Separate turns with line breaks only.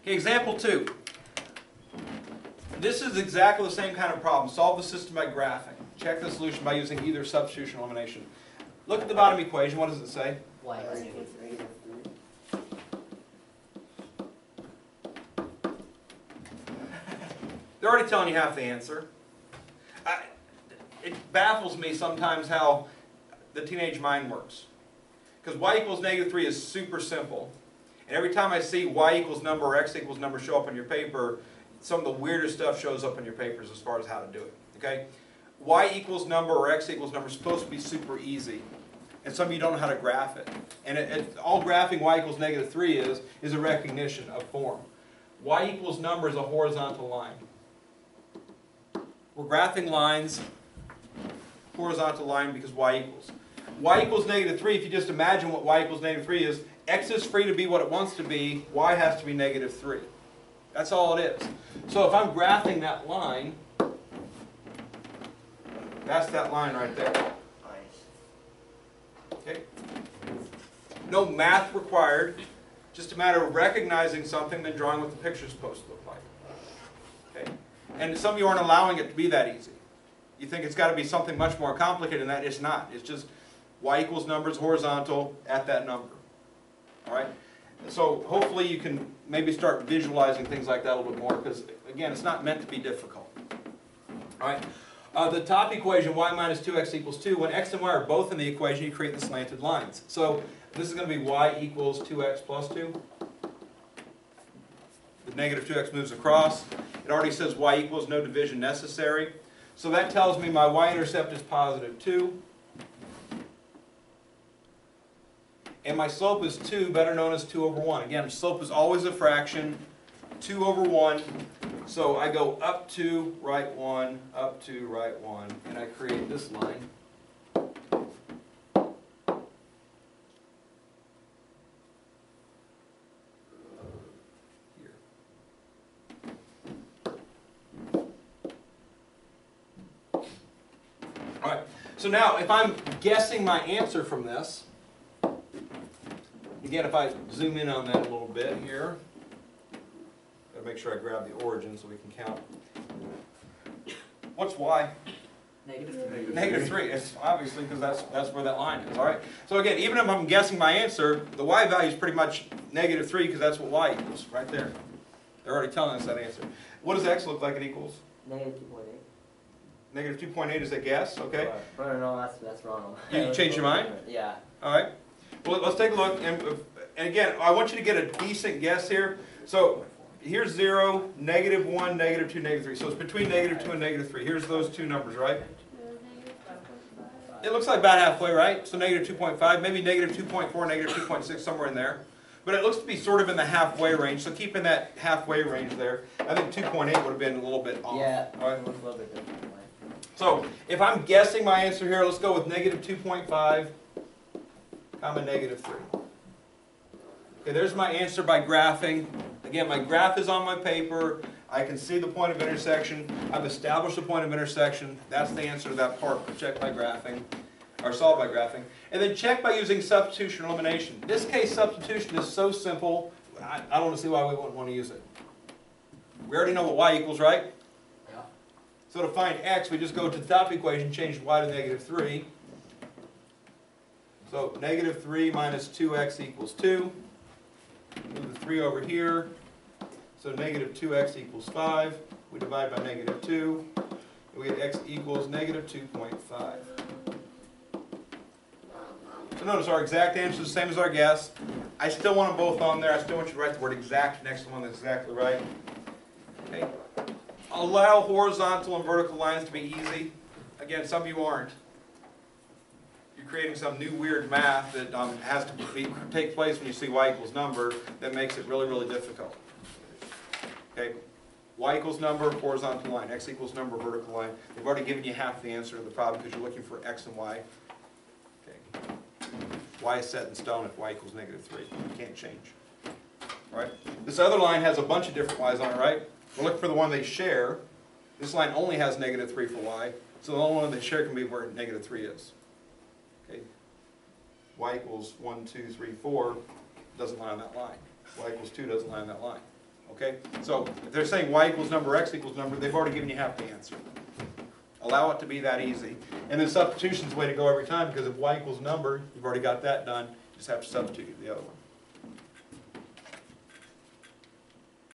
Okay, example 2. This is exactly the same kind of problem. Solve the system by graphing. Check the solution by using either substitution or elimination. Look at the bottom equation. What does it say?
Y is equal to 3.
They're already telling you half the answer. It baffles me sometimes how the teenage mind works. Because y equals -3 is super simple. And every time I see y equals number or x equals number show up on your paper, some of the weirdest stuff shows up in your papers as far as how to do it. Okay? Y equals number or x equals number is supposed to be super easy. And some of you don't know how to graph it. And all graphing y equals -3 is a recognition of form. Y equals number is a horizontal line. We're graphing lines, horizontal line because y equals. Y equals -3, if you just imagine what y equals -3 is, x is free to be what it wants to be, y has to be -3. That's all it is. So if I'm graphing that line, that's that line right there. Okay? No math required, just a matter of recognizing something and drawing what the picture is supposed to look like. Okay? And some of you aren't allowing it to be that easy. You think it's got to be something much more complicated than that. It's not. It's just y equals numbers horizontal at that number. All right? So hopefully you can maybe start visualizing things like that a little bit more because, again, it's not meant to be difficult. All right? The top equation, y minus 2x equals 2, when x and y are both in the equation, you create the slanted lines. So this is going to be y equals 2x plus 2. The negative 2x moves across. It already says y equals no division necessary. So that tells me my y-intercept is positive 2. And my slope is 2, better known as 2 over 1. Again, slope is always a fraction, 2 over 1. So I go up 2, right 1, up 2, right 1, and I create this line. Here. All right, so now if I'm guessing my answer from this, again, if I zoom in on that a little bit here, gotta make sure I grab the origin so we can count. What's y?
-3.
-3. It's obviously because that's where that line is. All right. So again, even if I'm guessing my answer, the y value is pretty much -3 because that's what y equals right there. They're already telling us that answer. What does x look like it equals?
-2.8.
-2.8 is a guess. Okay.
No, that's wrong.
You changed your mind?
Yeah.
All right. Well, let's take a look. And again, I want you to get a decent guess here. So here's 0, -1, -2, -3. So it's between -2 and -3. Here's those two numbers, right? It looks like about halfway, right? So -2.5, maybe -2.4, -2.6, somewhere in there. But it looks to be sort of in the halfway range. So keep in that halfway range there. I think 2.8 would have been a little bit off.
Yeah.
All right.
It looks a little bit different.
So if I'm guessing my answer here, let's go with -2.5, comma -3. Okay, there's my answer by graphing. Again, my graph is on my paper. I can see the point of intersection. I've established the point of intersection. That's the answer to that part. Check by graphing, or solve by graphing. And then check by using substitution or elimination. In this case, substitution is so simple, I don't see why we wouldn't want to use it. We already know what y equals, right?
Yeah.
So to find x, we just go to the top equation, change y to -3. So -3 minus 2x equals 2. Move the 3 over here. So -2x equals 5. We divide by -2. And we get x equals -2.5. So notice our exact answer is the same as our guess. I still want them both on there. I still want you to write the word exact next to the one that's exactly right. Okay. Allow horizontal and vertical lines to be easy. Again, some of you aren't. You're creating some new weird math that has to take place when you see y equals number that makes it really, really difficult. Okay, y equals number, horizontal line. X equals number, vertical line. They've already given you half the answer to the problem because you're looking for x and y. Okay, y is set in stone if y equals -3. You can't change. All right. This other line has a bunch of different y's on it, right? We're looking for the one they share. This line only has -3 for y, so the only one they share can be where -3 is. Okay. Y equals 1, 2, 3, 4 doesn't lie on that line. Y equals 2 doesn't lie on that line. Okay, so if they're saying y equals number, x equals number, they've already given you half the answer. Allow it to be that easy. And then substitution's the way to go every time, because if y equals number, you've already got that done, you just have to substitute the other one.